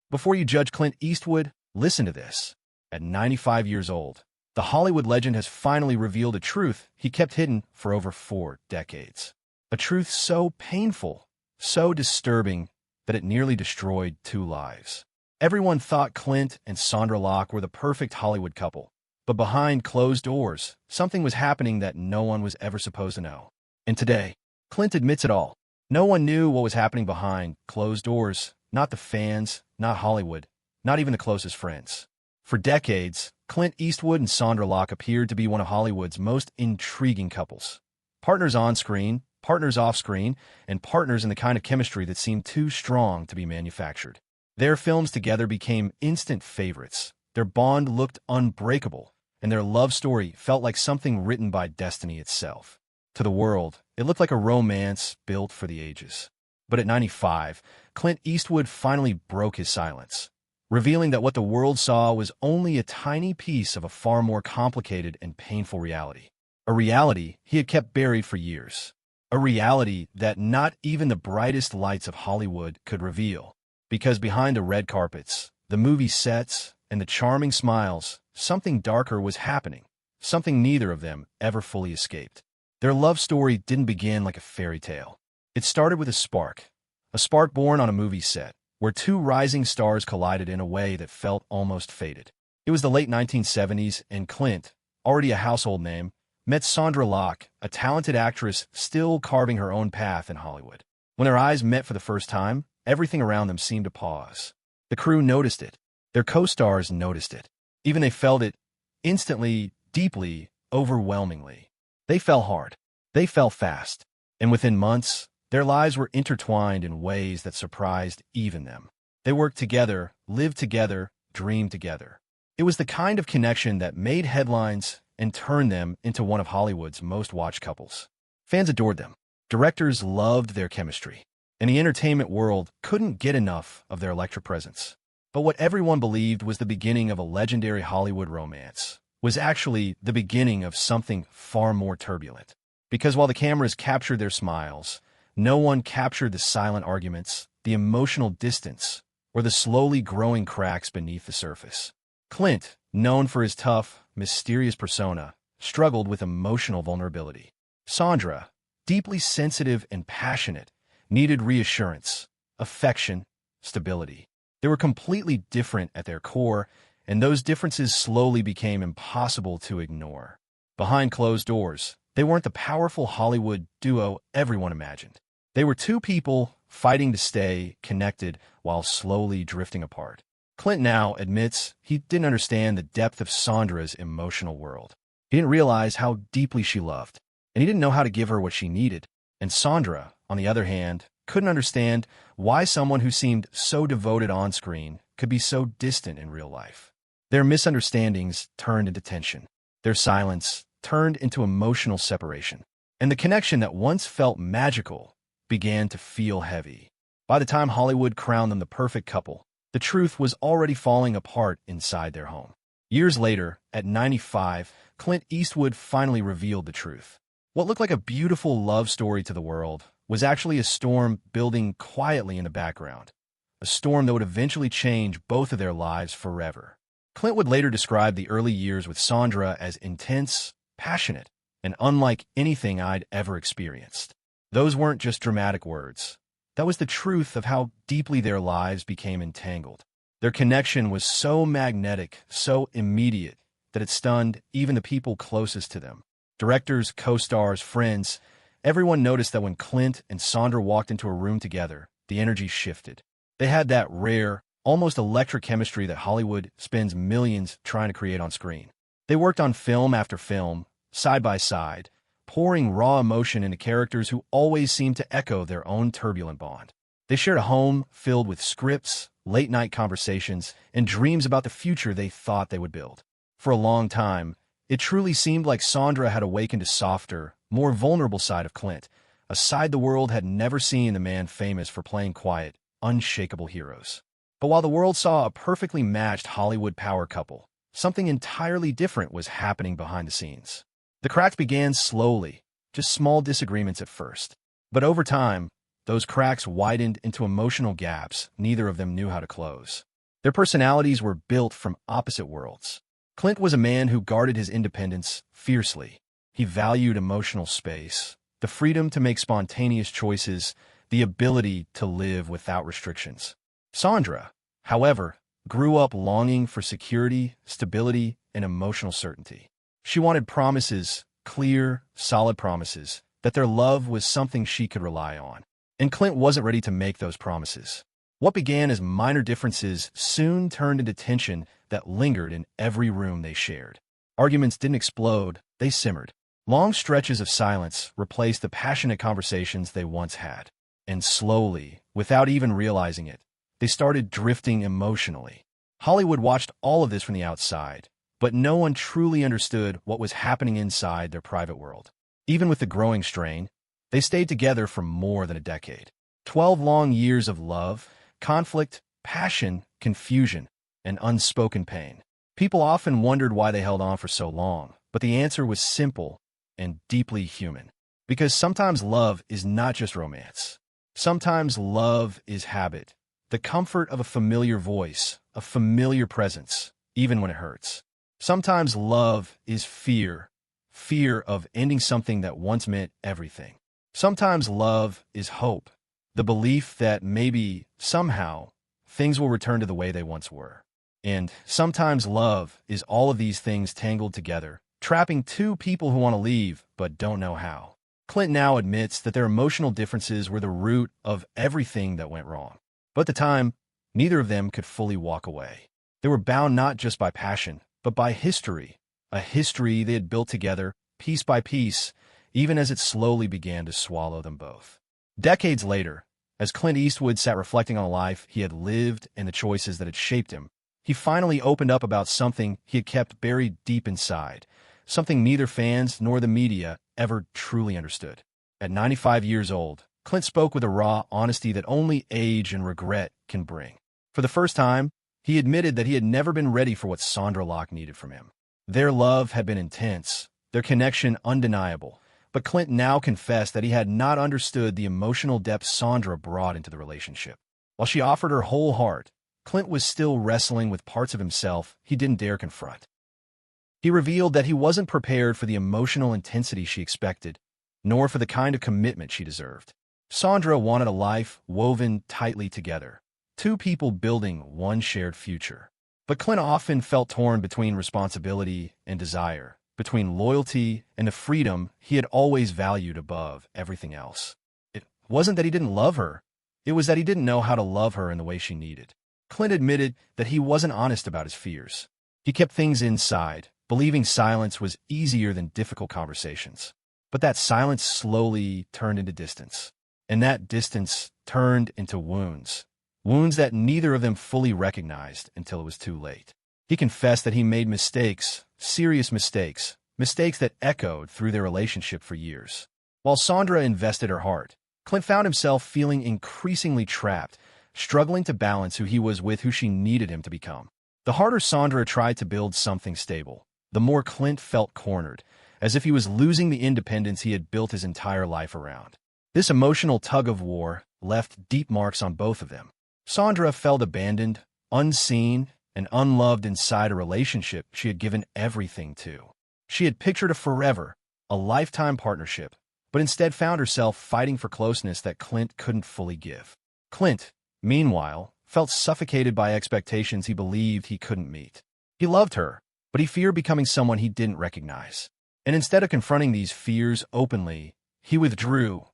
Before you judge Clint Eastwood, listen to this. At 95 years old, the Hollywood legend has finally revealed a truth he kept hidden for over 4 decades. A truth so painful, so disturbing, that it nearly destroyed 2 lives. Everyone thought Clint and Sondra Locke were the perfect Hollywood couple. But behind closed doors, something was happening that no one was ever supposed to know. And today, Clint admits it all. No one knew what was happening behind closed doors, not the fans, not Hollywood, not even the closest friends. For decades, Clint Eastwood and Sondra Locke appeared to be one of Hollywood's most intriguing couples. Partners on screen, partners off screen, and partners in the kind of chemistry that seemed too strong to be manufactured. Their films together became instant favorites. Their bond looked unbreakable, and their love story felt like something written by destiny itself. To the world, it looked like a romance built for the ages. But at 95, Clint Eastwood finally broke his silence, revealing that what the world saw was only a tiny piece of a far more complicated and painful reality. A reality he had kept buried for years. A reality that not even the brightest lights of Hollywood could reveal. Because behind the red carpets, the movie sets, and the charming smiles, something darker was happening, something neither of them ever fully escaped. Their love story didn't begin like a fairy tale. It started with a spark born on a movie set, where 2 rising stars collided in a way that felt almost fated. It was the late 1970s, and Clint, already a household name, met Sondra Locke, a talented actress still carving her own path in Hollywood. When their eyes met for the first time, everything around them seemed to pause. The crew noticed it. Their co-stars noticed it. Even they felt it instantly, deeply, overwhelmingly. They fell hard. They fell fast. And within months, their lives were intertwined in ways that surprised even them. They worked together, lived together, dreamed together. It was the kind of connection that made headlines and turned them into one of Hollywood's most watched couples. Fans adored them. Directors loved their chemistry. And the entertainment world couldn't get enough of their electric presence. But what everyone believed was the beginning of a legendary Hollywood romance was actually the beginning of something far more turbulent. Because while the cameras captured their smiles, no one captured the silent arguments, the emotional distance, or the slowly growing cracks beneath the surface. Clint, known for his tough, mysterious persona, struggled with emotional vulnerability. Sondra, deeply sensitive and passionate, needed reassurance, affection, stability. They were completely different at their core, and those differences slowly became impossible to ignore. Behind closed doors, they weren't the powerful Hollywood duo everyone imagined. They were 2 people fighting to stay connected while slowly drifting apart. Clint now admits he didn't understand the depth of Sondra's emotional world. He didn't realize how deeply she loved, and he didn't know how to give her what she needed. And Sondra, on the other hand, couldn't understand why someone who seemed so devoted on screen could be so distant in real life. Their misunderstandings turned into tension. Their silence turned into emotional separation. And the connection that once felt magical began to feel heavy. By the time Hollywood crowned them the perfect couple, the truth was already falling apart inside their home. Years later, at 95, Clint Eastwood finally revealed the truth. What looked like a beautiful love story to the world was actually a storm building quietly in the background, a storm that would eventually change both of their lives forever. Clint would later describe the early years with Sondra as intense, passionate, and unlike anything I'd ever experienced. Those weren't just dramatic words. That was the truth of how deeply their lives became entangled. Their connection was so magnetic, so immediate, that it stunned even the people closest to them. Directors, co-stars, friends, everyone noticed that when Clint and Sondra walked into a room together, the energy shifted. They had that rare, almost electric chemistry that Hollywood spends millions trying to create on screen. They worked on film after film, side by side, pouring raw emotion into characters who always seemed to echo their own turbulent bond. They shared a home filled with scripts, late-night conversations, and dreams about the future they thought they would build. For a long time, it truly seemed like Sondra had awakened a softer, more vulnerable side of Clint, a side the world had never seen the man famous for playing quiet, unshakable heroes. But while the world saw a perfectly matched Hollywood power couple, something entirely different was happening behind the scenes. The cracks began slowly, just small disagreements at first. But over time, those cracks widened into emotional gaps neither of them knew how to close. Their personalities were built from opposite worlds. Clint was a man who guarded his independence fiercely. He valued emotional space, the freedom to make spontaneous choices, the ability to live without restrictions. Sondra, however, grew up longing for security, stability, and emotional certainty. She wanted promises, clear, solid promises, that their love was something she could rely on. And Clint wasn't ready to make those promises. What began as minor differences soon turned into tension that lingered in every room they shared. Arguments didn't explode, they simmered. Long stretches of silence replaced the passionate conversations they once had. And slowly, without even realizing it, they started drifting emotionally. Hollywood watched all of this from the outside, but no one truly understood what was happening inside their private world. Even with the growing strain, they stayed together for more than a decade. 12 long years of love, conflict, passion, confusion, and unspoken pain. People often wondered why they held on for so long, but the answer was simple and deeply human. Because sometimes love is not just romance. Sometimes love is habit, the comfort of a familiar voice, a familiar presence, even when it hurts. Sometimes love is fear, fear of ending something that once meant everything. Sometimes love is hope, the belief that maybe, somehow, things will return to the way they once were. And sometimes love is all of these things tangled together, trapping two people who want to leave but don't know how. Clint now admits that their emotional differences were the root of everything that went wrong. But at the time, neither of them could fully walk away. They were bound not just by passion, but by history, a history they had built together, piece by piece, even as it slowly began to swallow them both. Decades later, as Clint Eastwood sat reflecting on the life he had lived and the choices that had shaped him, he finally opened up about something he had kept buried deep inside, something neither fans nor the media ever truly understood. At 95 years old, Clint spoke with a raw honesty that only age and regret can bring. For the first time, he admitted that he had never been ready for what Sondra Locke needed from him. Their love had been intense, their connection undeniable, but Clint now confessed that he had not understood the emotional depth Sondra brought into the relationship. While she offered her whole heart, Clint was still wrestling with parts of himself he didn't dare confront. He revealed that he wasn't prepared for the emotional intensity she expected, nor for the kind of commitment she deserved. Sondra wanted a life woven tightly together, two people building one shared future. But Clint often felt torn between responsibility and desire, between loyalty and the freedom he had always valued above everything else. It wasn't that he didn't love her, it was that he didn't know how to love her in the way she needed. Clint admitted that he wasn't honest about his fears. He kept things inside, believing silence was easier than difficult conversations. But that silence slowly turned into distance. And that distance turned into wounds. Wounds that neither of them fully recognized until it was too late. He confessed that he made mistakes, serious mistakes, mistakes that echoed through their relationship for years. While Sondra invested her heart, Clint found himself feeling increasingly trapped, struggling to balance who he was with who she needed him to become. The harder Sondra tried to build something stable, the more Clint felt cornered, as if he was losing the independence he had built his entire life around. This emotional tug-of-war left deep marks on both of them. Sondra felt abandoned, unseen, and unloved inside a relationship she had given everything to. She had pictured a forever, a lifetime partnership, but instead found herself fighting for closeness that Clint couldn't fully give. Clint, meanwhile, felt suffocated by expectations he believed he couldn't meet. He loved her, but he feared becoming someone he didn't recognize. And instead of confronting these fears openly, he withdrew,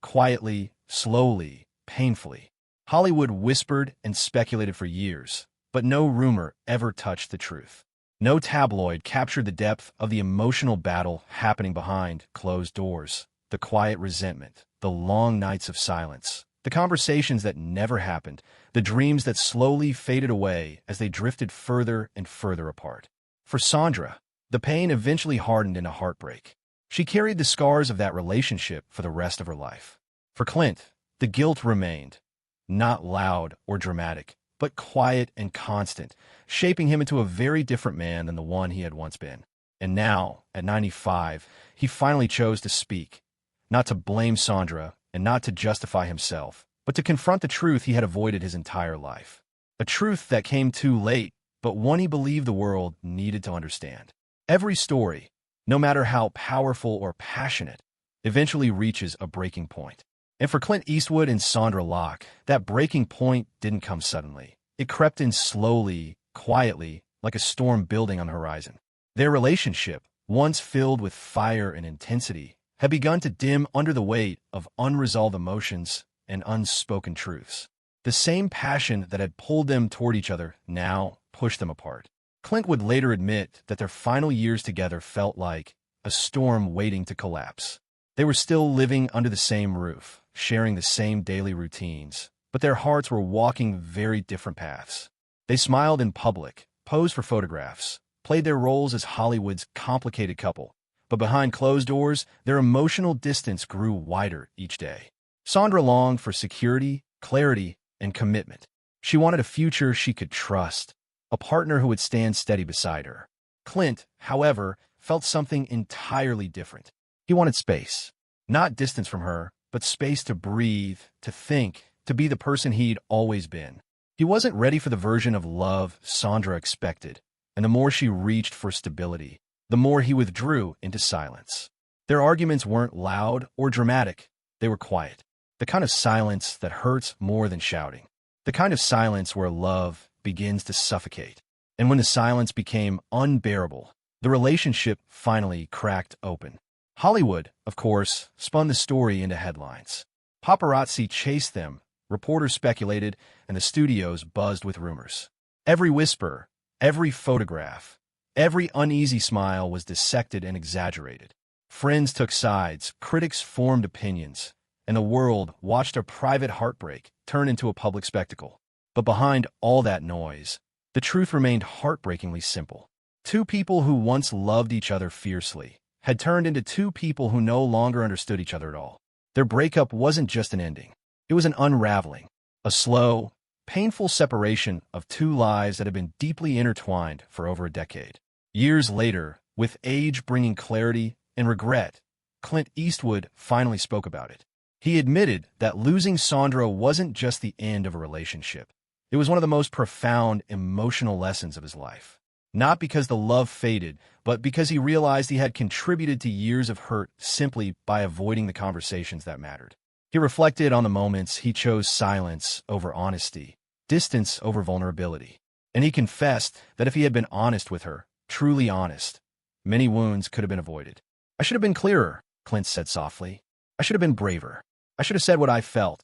quietly, slowly, painfully. Hollywood whispered and speculated for years, but no rumor ever touched the truth. No tabloid captured the depth of the emotional battle happening behind closed doors, the quiet resentment, the long nights of silence, the conversations that never happened, the dreams that slowly faded away as they drifted further and further apart. For Sondra, the pain eventually hardened into heartbreak. She carried the scars of that relationship for the rest of her life. For Clint, the guilt remained, not loud or dramatic, but quiet and constant, shaping him into a very different man than the one he had once been. And now, at 95, he finally chose to speak, not to blame Sondra and not to justify himself, but to confront the truth he had avoided his entire life. A truth that came too late, but one he believed the world needed to understand. Every story, no matter how powerful or passionate, eventually reaches a breaking point. And for Clint Eastwood and Sondra Locke, that breaking point didn't come suddenly. It crept in slowly, quietly, like a storm building on the horizon. Their relationship, once filled with fire and intensity, had begun to dim under the weight of unresolved emotions and unspoken truths. The same passion that had pulled them toward each other now pushed them apart. Clint would later admit that their final years together felt like a storm waiting to collapse. They were still living under the same roof, sharing the same daily routines, but their hearts were walking very different paths. They smiled in public, posed for photographs, played their roles as Hollywood's complicated couple, but behind closed doors, their emotional distance grew wider each day. Sondra longed for security, clarity, and commitment. She wanted a future she could trust, a partner who would stand steady beside her. Clint, however, felt something entirely different. He wanted space. Not distance from her, but space to breathe, to think, to be the person he'd always been. He wasn't ready for the version of love Sondra expected, and the more she reached for stability, the more he withdrew into silence. Their arguments weren't loud or dramatic. They were quiet. The kind of silence that hurts more than shouting. The kind of silence where love begins to suffocate. And when the silence became unbearable, the relationship finally cracked open. Hollywood, of course, spun the story into headlines. Paparazzi chased them, reporters speculated, and the studios buzzed with rumors. Every whisper, every photograph, every uneasy smile was dissected and exaggerated. Friends took sides, critics formed opinions, and the world watched a private heartbreak turn into a public spectacle. But behind all that noise, the truth remained heartbreakingly simple. Two people who once loved each other fiercely had turned into two people who no longer understood each other at all. Their breakup wasn't just an ending. It was an unraveling, a slow, painful separation of two lives that had been deeply intertwined for over a decade. Years later, with age bringing clarity and regret, Clint Eastwood finally spoke about it. He admitted that losing Sondra wasn't just the end of a relationship. It was one of the most profound emotional lessons of his life. Not because the love faded, but because he realized he had contributed to years of hurt simply by avoiding the conversations that mattered. He reflected on the moments he chose silence over honesty, distance over vulnerability. And he confessed that if he had been honest with her, truly honest, many wounds could have been avoided. "I should have been clearer," Clint said softly. "I should have been braver. I should have said what I felt,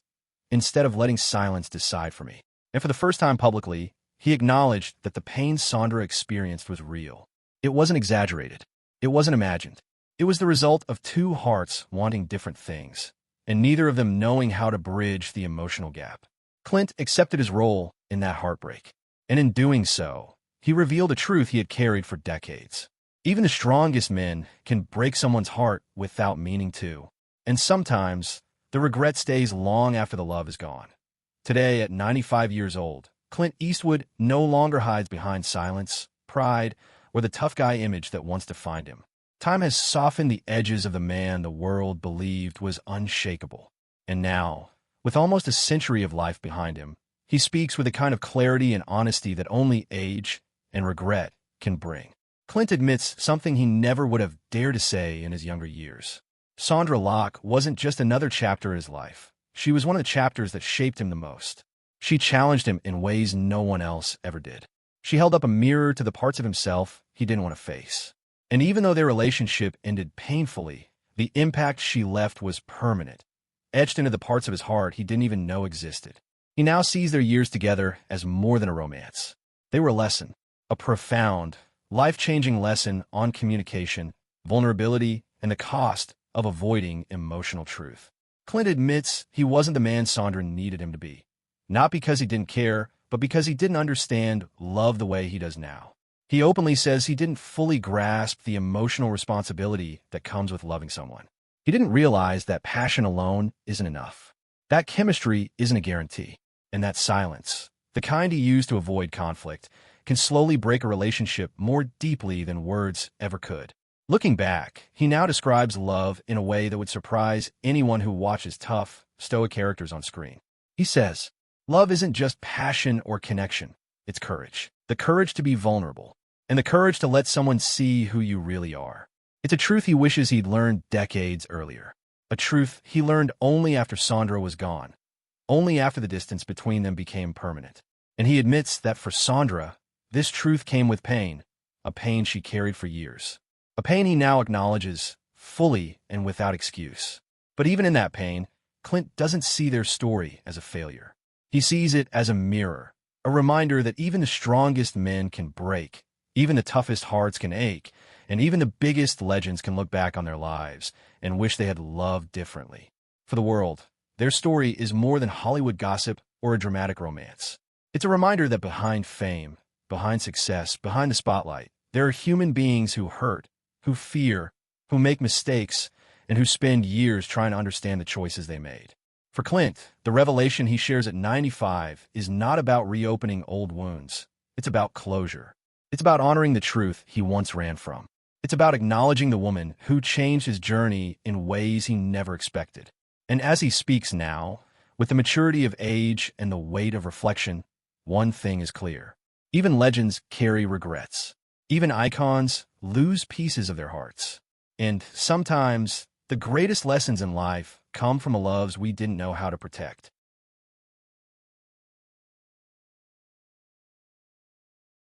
instead of letting silence decide for me." And for the first time publicly, he acknowledged that the pain Sondra experienced was real. It wasn't exaggerated. It wasn't imagined. It was the result of two hearts wanting different things, and neither of them knowing how to bridge the emotional gap. Clint accepted his role in that heartbreak, and in doing so, he revealed a truth he had carried for decades. Even the strongest men can break someone's heart without meaning to, and sometimes the regret stays long after the love is gone. Today, at 95 years old, Clint Eastwood no longer hides behind silence, pride, or the tough guy image that once defined him. Time has softened the edges of the man the world believed was unshakable. And now, with almost a century of life behind him, he speaks with a kind of clarity and honesty that only age and regret can bring. Clint admits something he never would have dared to say in his younger years. Sondra Locke wasn't just another chapter in his life. She was one of the chapters that shaped him the most. She challenged him in ways no one else ever did. She held up a mirror to the parts of himself he didn't want to face. And even though their relationship ended painfully, the impact she left was permanent, etched into the parts of his heart he didn't even know existed. He now sees their years together as more than a romance. They were a lesson, a profound, life-changing lesson on communication, vulnerability, and the cost of avoiding emotional truth. Clint admits he wasn't the man Sondra needed him to be. Not because he didn't care, but because he didn't understand love the way he does now. He openly says he didn't fully grasp the emotional responsibility that comes with loving someone. He didn't realize that passion alone isn't enough. That chemistry isn't a guarantee. And that silence, the kind he used to avoid conflict, can slowly break a relationship more deeply than words ever could. Looking back, he now describes love in a way that would surprise anyone who watches tough, stoic characters on screen. He says, Love isn't just passion or connection. It's courage. The courage to be vulnerable. And the courage to let someone see who you really are. It's a truth he wishes he'd learned decades earlier. A truth he learned only after Sondra was gone. Only after the distance between them became permanent. And he admits that for Sondra, this truth came with pain, a pain she carried for years. A pain he now acknowledges, fully and without excuse. But even in that pain, Clint doesn't see their story as a failure. He sees it as a mirror, a reminder that even the strongest men can break, even the toughest hearts can ache, and even the biggest legends can look back on their lives and wish they had loved differently. For the world, their story is more than Hollywood gossip or a dramatic romance. It's a reminder that behind fame, behind success, behind the spotlight, there are human beings who hurt, who fear, who make mistakes, and who spend years trying to understand the choices they made. For Clint, the revelation he shares at 95 is not about reopening old wounds. It's about closure. It's about honoring the truth he once ran from. It's about acknowledging the woman who changed his journey in ways he never expected. And as he speaks now, with the maturity of age and the weight of reflection, one thing is clear. Even legends carry regrets. Even icons lose pieces of their hearts. And sometimes, the greatest lessons in life come from the loves we didn't know how to protect.